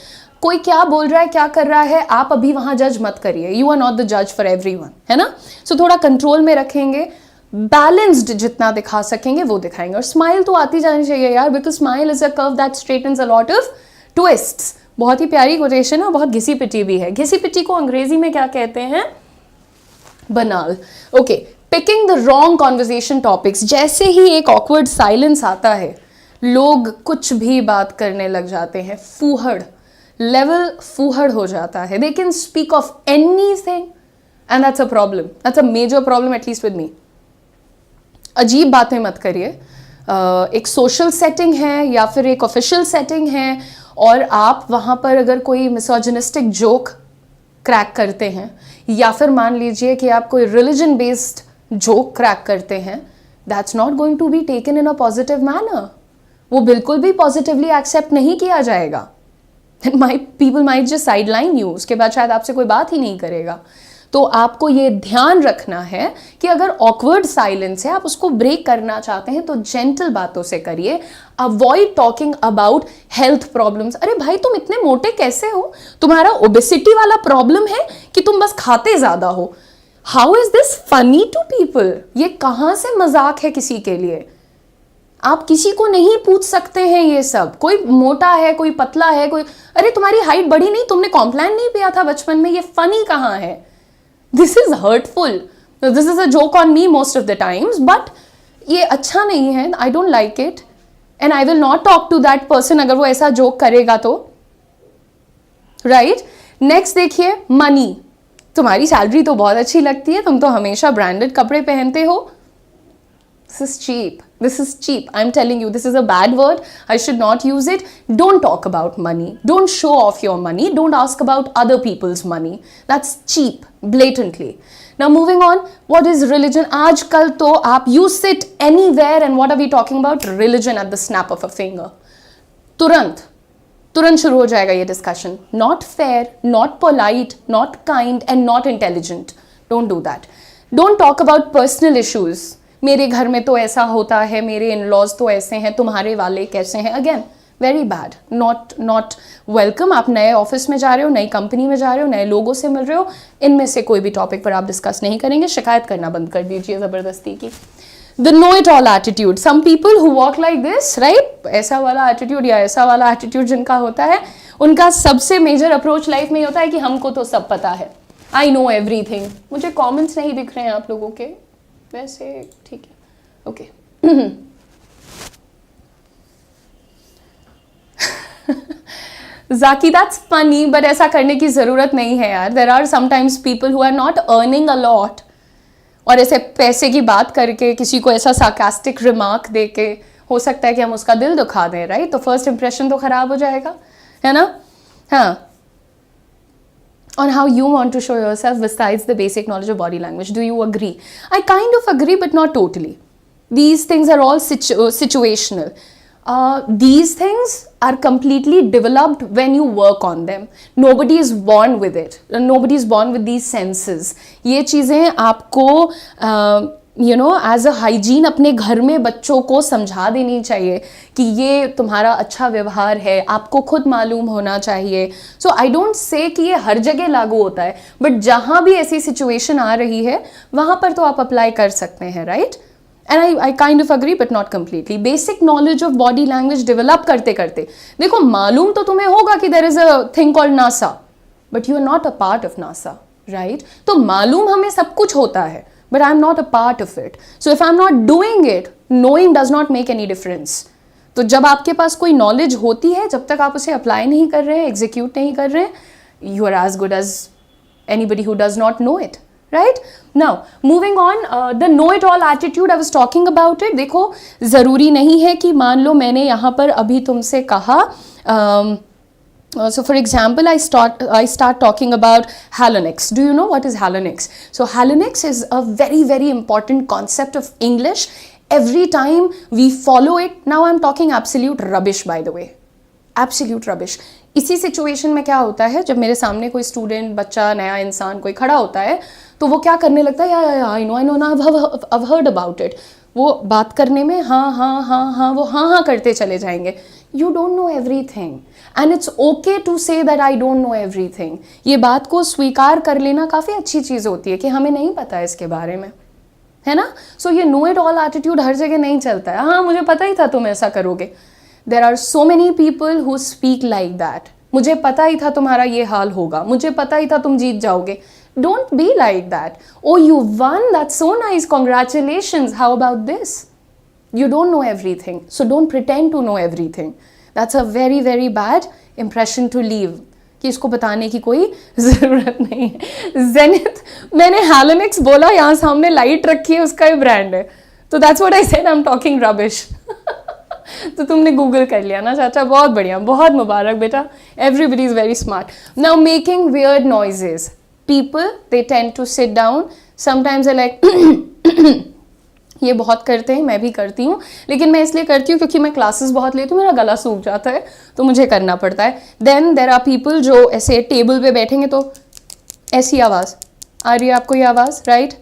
कोई क्या बोल रहा है, क्या कर रहा है, आप अभी वहां जज मत करिए. यू आर नॉट द जज फॉर एवरीवन, है ना? सो थोड़ा कंट्रोल में रखेंगे, बैलेंस्ड जितना दिखा सकेंगे वो दिखाएंगे. और स्माइल तो आती जानी चाहिए यार, because smile is a curve that straightens a lot of twists. बहुत ही प्यारी कोटेशन है, बहुत घिसी पिटी भी है. घिसी पिटी को अंग्रेजी में क्या कहते हैं? बनाल. Okay, picking the wrong conversation topics. जैसे ही एक ऑकवर्ड साइलेंस आता है, लोग कुछ भी बात करने लग जाते हैं. फूहड़ लेवल फूहड़ हो जाता है. They can speak of anything and that's a problem. That's a major problem, at least with me. अजीब बातें मत करिए. एक सोशल सेटिंग है या फिर एक ऑफिशियल सेटिंग है और आप वहाँ पर अगर कोई मिसोजिनिस्टिक जोक क्रैक करते हैं या फिर मान लीजिए कि आप कोई रिलीजन बेस्ड जोक क्रैक करते हैं, that's not going to be taken in a positive manner. वो बिल्कुल भी पॉजिटिवली एक्सेप्ट नहीं किया जाएगा. People might just sideline you. उसके बाद शायद आपसे कोई बात ही नहीं करेगा. तो आपको ये ध्यान रखना है कि अगर ऑकवर्ड साइलेंस है, आप उसको ब्रेक करना चाहते हैं तो जेंटल बातों से करिए. Avoid talking about health problems. अरे भाई, तुम इतने मोटे कैसे हो? तुम्हारा ओबेसिटी वाला प्रॉब्लम है कि तुम बस खाते ज्यादा हो? How is this funny to people? ये कहां से मजाक है किसी के लिए? आप किसी को नहीं पूछ सकते हैं ये सब. कोई मोटा है, कोई पतला है, कोई, अरे तुम्हारी हाइट बढ़ी नहीं, तुमने कॉम्प्लान नहीं पिया था बचपन में, ये फनी कहाँ है? This is hurtful. This is a joke on me most of the times, but ये अच्छा नहीं है. I don't like it and I will not talk to that person अगर वो ऐसा जोक करेगा तो, राइट? नेक्स्ट देखिए, मनी. तुम्हारी सैलरी तो बहुत अच्छी लगती है, तुम तो हमेशा ब्रांडेड कपड़े पहनते हो. This is cheap. This is cheap. I'm telling you, this is a bad word. I should not use it. Don't talk about money. Don't show off your money. Don't ask about other people's money. That's cheap, blatantly. Now moving on, what is religion? आजकल तो आप you sit anywhere and what are we talking about? Religion at the snap of a finger. तुरंत तुरंत शुरू हो जाएगा ये discussion. Not fair, not polite, not kind and not intelligent. Don't do that. Don't talk about personal issues. मेरे घर में तो ऐसा होता है, मेरे इन लॉज तो ऐसे हैं, तुम्हारे वाले कैसे हैं. Again very bad, not welcome. आप नए ऑफिस में जा रहे हो, नई कंपनी में जा रहे हो, नए लोगों से मिल रहे हो, इनमें से कोई भी टॉपिक पर आप डिस्कस नहीं करेंगे. शिकायत करना बंद कर दीजिए ज़बरदस्ती की. The know it all attitude. Some people who walk like this, right? ऐसा वाला attitude या ऐसा वाला attitude जिनका होता है, उनका सबसे मेजर अप्रोच लाइफ में होता है कि हमको तो सब पता है. I know everything. मुझे कमेंट्स नहीं दिख रहे हैं आप लोगों के, वैसे ठीक है. Okay. Zaki, that's funny, but ऐसा करने की ज़रूरत नहीं है यार. There are sometimes people who are not earning a lot. और ऐसे पैसे की बात करके किसी को ऐसा सार्कास्टिक रिमार्क दे के हो सकता है कि हम उसका दिल दुखा दें, राइट? तो फर्स्ट इंप्रेशन तो खराब हो जाएगा, है ना? हाँ. On how you want to show yourself besides the basic knowledge of body language. Do you agree? I kind of agree, but not totally. These things are all situational. These things are completely developed when you work on them. Nobody is born with it. Nobody is born with these senses. ये चीज़ें आपको एज अ हाइजीन अपने घर में बच्चों को समझा देनी चाहिए कि ये तुम्हारा अच्छा व्यवहार है, आपको खुद मालूम होना चाहिए. सो आई डोंट से कि ये हर जगह लागू होता है, बट जहाँ भी ऐसी सिचुएशन आ रही है वहाँ पर तो आप अप्लाई कर सकते हैं, right? And I kind of agree but not completely. Basic knowledge of body language develop करते करते देखो, मालूम तो तुम्हें होगा कि there is a thing called NASA, but you are not a part of NASA, right? तो मालूम हमें सब कुछ होता है, but I'm not a part of it. So if I'm not doing it, knowing does not make any difference. तो जब आपके पास कोई नॉलेज होती है, जब तक आप उसे अप्लाई नहीं कर रहे हैं, एग्जीक्यूट नहीं कर रहे हैं, you are as good as anybody who does not know it, right? Now moving on, the know it all attitude, I was talking about it. देखो, ज़रूरी नहीं है कि मान लो मैंने यहाँ पर अभी तुमसे कहा so for example, I start talking about Halonex. Do you know what is Halonex? So Halonex is a very, very important concept of English. Every time we follow it, now I'm talking absolute rubbish, by the way. Absolute rubbish. इसी सिचुएशन में क्या होता है, जब मेरे सामने कोई स्टूडेंट, बच्चा, नया इंसान कोई खड़ा होता है, तो वो क्या करने लगता है, या आई नो ना, I've heard about it. वो बात करने में हाँ वो हाँ करते चले जाएंगे. You don't know everything. And it's okay to say that I don't know everything. ये बात को स्वीकार कर लेना काफ़ी अच्छी चीज़ होती है कि हमें नहीं पता है इसके बारे में, है ना? सो ये नो इट ऑल एटीट्यूड हर जगह नहीं चलता है. हाँ, मुझे पता ही था तुम ऐसा करोगे. There are so many people who speak like that. मुझे पता ही था तुम्हारा ये हाल होगा, मुझे पता ही था तुम जीत जाओगे. Don't be like that. Oh, you won? That's so nice. Congratulations. How about this? You don't know everything, so don't pretend to know everything. That's a very, very bad impression to leave. कि इसको बताने की कोई ज़रूरत नहीं है. Zenith, मैंने Halonex बोला, यहाँ सामने लाइट रखी है, उसका ही ब्रांड है. तो that's what I said, I'm talking rubbish. तो तुमने गूगल कर लिया ना चाचा, बहुत बढ़िया, बहुत मुबारक बेटा. Everybody is very smart. Now making weird noises. People, they tend to sit down. Sometimes they're like ये बहुत करते हैं, मैं भी करती हूँ, लेकिन मैं इसलिए करती हूँ क्योंकि मैं क्लासेस बहुत लेती हूँ, मेरा गला सूख जाता है, तो मुझे करना पड़ता है. देन देर आर पीपल जो ऐसे टेबल पे बैठेंगे तो ऐसी आवाज़ आ रही है, आपको ये आवाज़, राइट?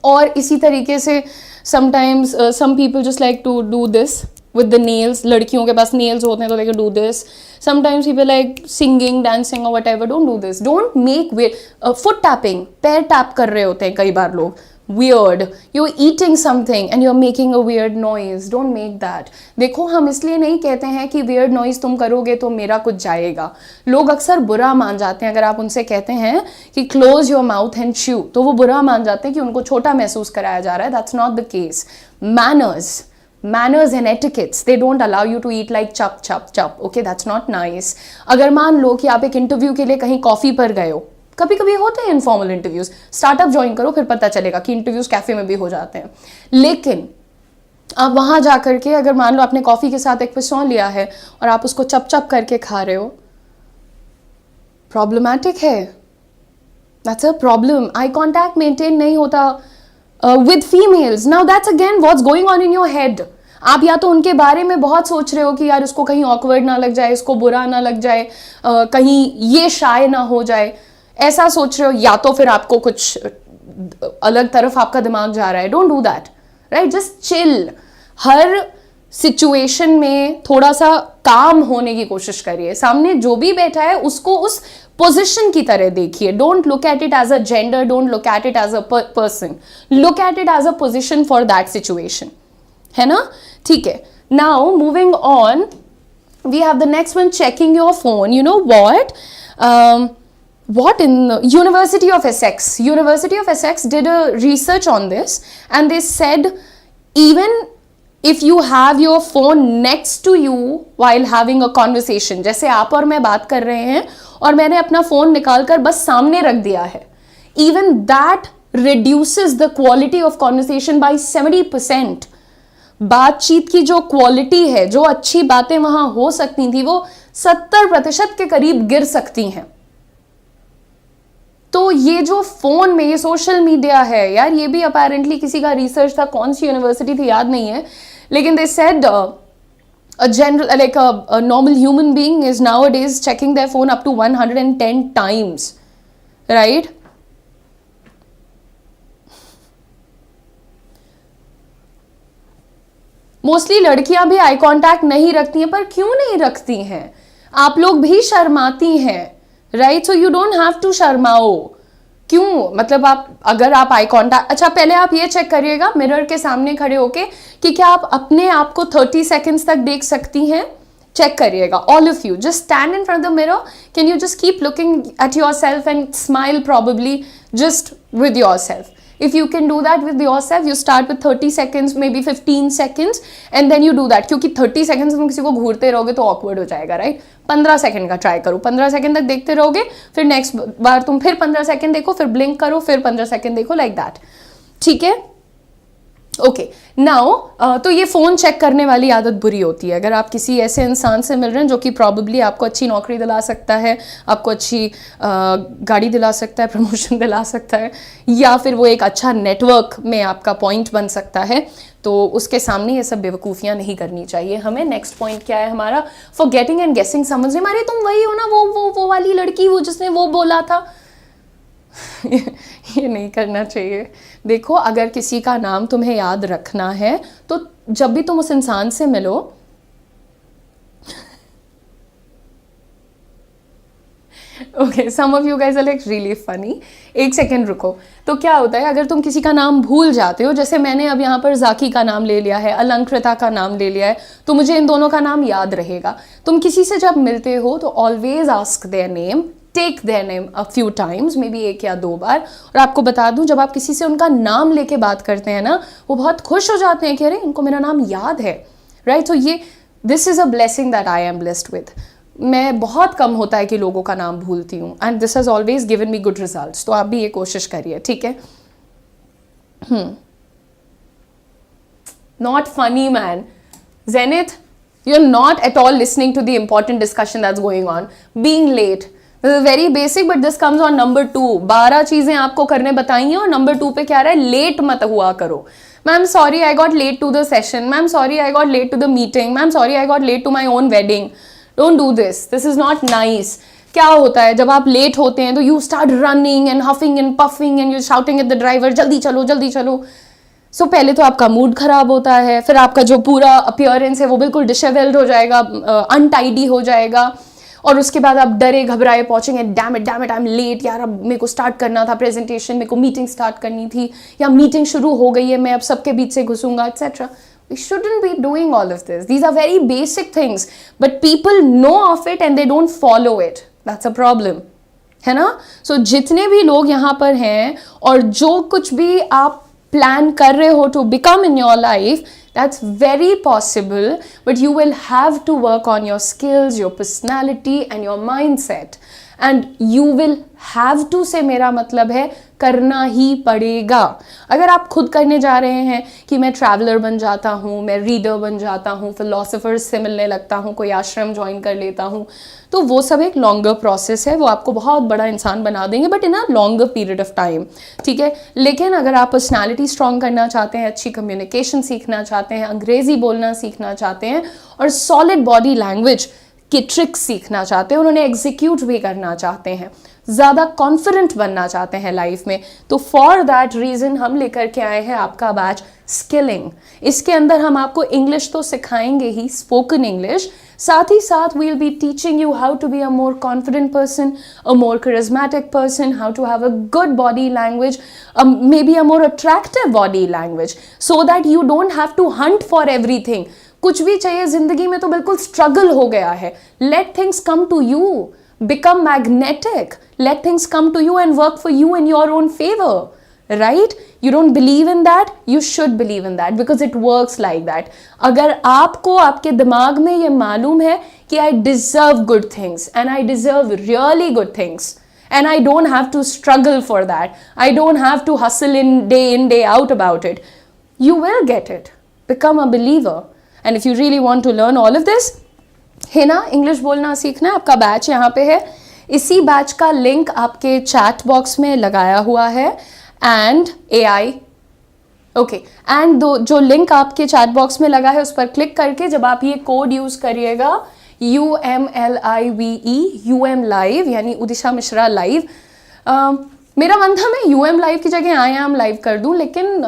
और इसी तरीके से sometimes some people just like to do this with the nails. लड़कियों के पास नेल्स होते हैं तो like do this. Sometimes people like singing, dancing और whatever. Don't do this. Don't make way foot tapping, पैर टैप कर रहे होते हैं कई बार लोग. Weird. You're eating something and you're making a weird noise. Don't make that. देखो, हम इसलिए नहीं कहते हैं कि weird noise तुम करोगे तो मेरा कुछ जाएगा. लोग अक्सर बुरा मान जाते हैं अगर आप उनसे कहते हैं कि close your mouth and chew, तो वो बुरा मान जाते हैं कि उनको छोटा महसूस कराया जा रहा है. That's not the case. Manners and etiquettes, they don't allow you to eat like chop chop chop. Okay, that's not nice. अगर मान लो कि आप एक इंटरव्यू के लिए कहीं कॉफ़ी पर गए हो, कभी कभी होते हैं इनफॉर्मल इंटरव्यूज. स्टार्टअप ज्वाइन करो, फिर पता चलेगा कि इंटरव्यूज कैफे में भी हो जाते हैं. लेकिन आप वहां जा करके अगर मान लो आपने कॉफी के साथ एक पिसौं लिया है और आप उसको चप चप करके खा रहे हो, प्रॉब्लमैटिक है. That's a problem. Eye contact maintain नहीं होता with females. Now that's again what's going on in your head. आप या तो उनके बारे में बहुत सोच रहे हो कि यार इसको कहीं ऑकवर्ड ना लग जाए, इसको बुरा ना लग जाए, कहीं ये शाय ना हो जाए, ऐसा सोच रहे हो, या तो फिर आपको कुछ अलग तरफ आपका दिमाग जा रहा है. Don't do that, right? Just chill. Her situation में थोड़ा सा काम होने की कोशिश करिए. सामने जो भी बैठा है उसको उस पोजिशन की तरह देखिए. Don't look at it as a gender, don't look at it as a person, look at it as a position for that situation. है ना? ठीक है. Now moving on, we have the next one, checking your phone. You know what in University of Essex did a research on this, and they said even if you have your phone next to you while having a conversation, जैसे आप और मैं बात कर रहे हैं और मैंने अपना फोन निकालकर बस सामने रख दिया है, even that reduces the quality of conversation by 70%. बातचीत की जो क्वालिटी है, जो अच्छी बातें वहां हो सकती थी, वो 70% के करीब गिर सकती हैं. तो ये जो फोन में ये सोशल मीडिया है यार, ये भी अपेरेंटली किसी का रिसर्च था, कौन सी यूनिवर्सिटी थी याद नहीं है, लेकिन they said a general, like a normal human being is nowadays checking their phone up to 110 times, right? Mostly लड़कियां भी आई कांटेक्ट नहीं रखती हैं, पर क्यों नहीं रखती हैं? आप लोग भी शर्माती हैं, right? So you don't have to शर्माओ. क्यों? मतलब अगर आप आई कांटेक्ट, अच्छा पहले आप ये चेक करिएगा मिरर के सामने खड़े होके कि क्या आप अपने आप को 30 सेकेंड्स तक देख सकती हैं. चेक करिएगा, all of you. Just stand in front the mirror. Can you just keep looking at your self and smile probably just with yourself. If you can do that with yourself, you start with 30 seconds, maybe 15 seconds, and then you do that. क्योंकि 30 seconds तुम किसी को घूरते रहोगे तो awkward हो जाएगा, right? 15 सेकंड का ट्राई करो. 15 सेकंड तक देखते रहोगे, फिर नेक्स्ट बार तुम फिर 15 सेकंड देखो, फिर ब्लिंक करो, फिर 15 सेकंड देखो, लाइक दैट. ठीक है? ओके. नाउ तो ये फोन चेक करने वाली आदत बुरी होती है. अगर आप किसी ऐसे इंसान से मिल रहे हैं जो कि प्रॉबेबली आपको अच्छी नौकरी दिला सकता है, आपको अच्छी गाड़ी दिला सकता है, प्रमोशन दिला सकता है, या फिर वो एक अच्छा नेटवर्क में आपका पॉइंट बन सकता है, तो उसके सामने ये सब बेवकूफ़ियाँ नहीं करनी चाहिए हमें. नेक्स्ट पॉइंट क्या है हमारा? फॉरगेटिंग एंड गेसिंग. समझ रहे? अरे तुम वही हो ना, वो वाली लड़की, वो जिसने वो बोला था. ये नहीं करना चाहिए. देखो, अगर किसी का नाम तुम्हें याद रखना है तो जब भी तुम उस इंसान से मिलो, okay, some of you guys are like really funny. एक सेकेंड रुको. तो क्या होता है, अगर तुम किसी का नाम भूल जाते हो, जैसे मैंने अब यहाँ पर जाकी का नाम ले लिया है, अलंकृता का नाम ले लिया है, तो मुझे इन दोनों का नाम याद रहेगा. तुम किसी से जब मिलते हो तो always ask their name, take their name a few times, maybe 1 या 2 बार. और आपको बता दूं, जब आप किसी से उनका नाम लेके बात करते हैं ना, वो बहुत खुश हो जाते हैं कि अरे इनको मेरा नाम याद है, राइट? तो ये this is a blessing that I am blessed with. मैं बहुत कम होता है कि लोगों का नाम भूलती हूँ, and this has always given me good results. तो आप भी ये कोशिश करिए, ठीक है? Not funny man. Zenith, you're not at all listening to the important discussion that's going on. Being late, this is very basic, but this comes on number 2. 12 चीजें आपको करने बताई हैं और नंबर 2 पे क्या रहा है? लेट मत हुआ करो. Ma'am sorry I got late to the session. Ma'am sorry I got late to the meeting. Ma'am sorry I got late to my own wedding. Don't do this. This is not nice. क्या होता है जब आप लेट होते हैं तो you start running and huffing and puffing and you shouting at the driver, जल्दी चलो जल्दी चलो. सो पहले तो आपका मूड खराब होता है, फिर आपका जो पूरा अपीयरेंस है वो बिल्कुल डिशेवेल्ड हो जाएगा, अनटाइडी हो जाएगा, और उसके बाद आप डरे घबराए पहुंचेंगे, damn it I am late यार, अब मेरे को स्टार्ट करना था प्रेजेंटेशन, मेरे को मीटिंग स्टार्ट करनी थी, या मीटिंग शुरू हो गई है, मैं अब सबके बीच से घुसूंगा, etcetera. We shouldn't be doing all of this. These are very basic things, but people know of it and they don't follow it. That's a problem. है ना? So जितने भी लोग यहाँ पर हैं और जो कुछ भी आप प्लान कर रहे हो to become in your life, that's very possible, but you will have to work on your skills, your personality and your mindset. And you will have to say मेरा मतलब है करना ही पड़ेगा। अगर आप खुद करने जा रहे हैं कि मैं ट्रैवलर बन जाता हूँ, मैं रीडर बन जाता हूँ, फिलोसोफर्स से मिलने लगता हूँ, कोई आश्रम ज्वाइन कर लेता हूँ, तो वो सब एक लॉन्गर प्रोसेस है, वो आपको बहुत बड़ा इंसान बना देंगे but in a longer period of time, ठीक है। लेकिन अगर आप पर्सनैलिटी स्ट्रॉन्ग करना चाहते हैं, अच्छी कम्युनिकेशन सीखना चाहते हैं, अंग्रेजी बोलना सीखना चाहते हैं और सॉलिड बॉडी लैंग्वेज की ट्रिक्स सीखना चाहते हैं, उन्होंने एग्जीक्यूट भी करना चाहते हैं, ज़्यादा कॉन्फिडेंट बनना चाहते हैं लाइफ में, तो फॉर दैट रीज़न हम लेकर के आए हैं आपका बैच स्किलिंग। इसके अंदर हम आपको इंग्लिश तो सिखाएंगे ही, स्पोकन इंग्लिश, साथ ही साथ we will be teaching you how to be a more confident person, a more charismatic person, how to have a good body language, maybe a more attractive body language, so that you don't have to hunt for everything. कुछ भी चाहिए जिंदगी में तो बिल्कुल स्ट्रगल हो गया है। Let things come to you, become magnetic, let things come to you and work for you in your own favor, right? You don't believe in that, you should believe in that because it works like that. अगर आपको आपके दिमाग में ये मालूम है कि I deserve good things and I deserve really good things and I don't have to struggle for that, I don't have to hustle in day out about it, you will get it. Become a believer. And if you really want to learn all of this, है ना, इंग्लिश बोलना सीखना है, आपका बैच यहाँ पे है। इसी बैच का लिंक आपके चैट बॉक्स में लगाया हुआ है एंड AI ओके एंड जो लिंक आपके चैट बॉक्स में लगा है उस पर क्लिक करके जब आप ये कोड यूज करिएगा UM लाइव यानी उदिशा मिश्रा लाइव, मेरा मन था मैं UM लाइव की जगह I am लाइव कर दूं, लेकिन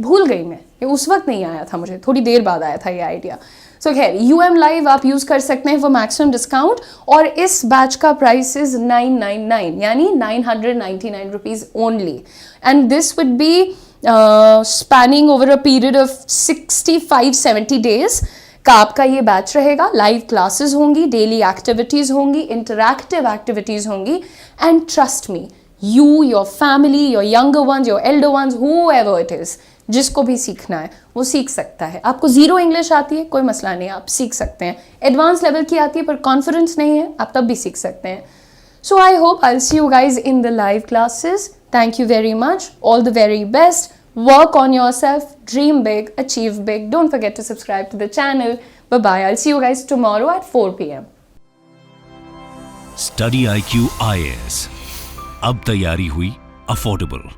भूल गई मैं, ये उस वक्त नहीं आया था, मुझे थोड़ी देर बाद आया था ये आइडिया। सो खैर UM लाइव आप यूज कर सकते हैं फॉर मैक्सिमम डिस्काउंट, और इस बैच का प्राइस इज 999 यानी 999 rupees only, and this would be spanning over a period of 65-70 days का आपका ये बैच रहेगा। लाइव क्लासेस होंगी, डेली एक्टिविटीज होंगी, इंटरैक्टिव एक्टिविटीज होंगी, and trust me, you, your family, your younger ones, your elder ones, whoever it is, जिसको भी सीखना है वो सीख सकता है। आपको जीरो इंग्लिश आती है कोई मसला नहीं, आप सीख सकते हैं। एडवांस लेवल की आती है पर कॉन्फिडेंस नहीं है, आप तब भी सीख सकते हैं। So I hope I will see you guys in the live classes. Thank you very much, all the very best, work on yourself, dream big, achieve big, don't forget to subscribe to the channel. Bye bye, I'll see you guys tomorrow at 4 PM.
Study IQ IAS अब तैयारी हुई अफोर्डेबल।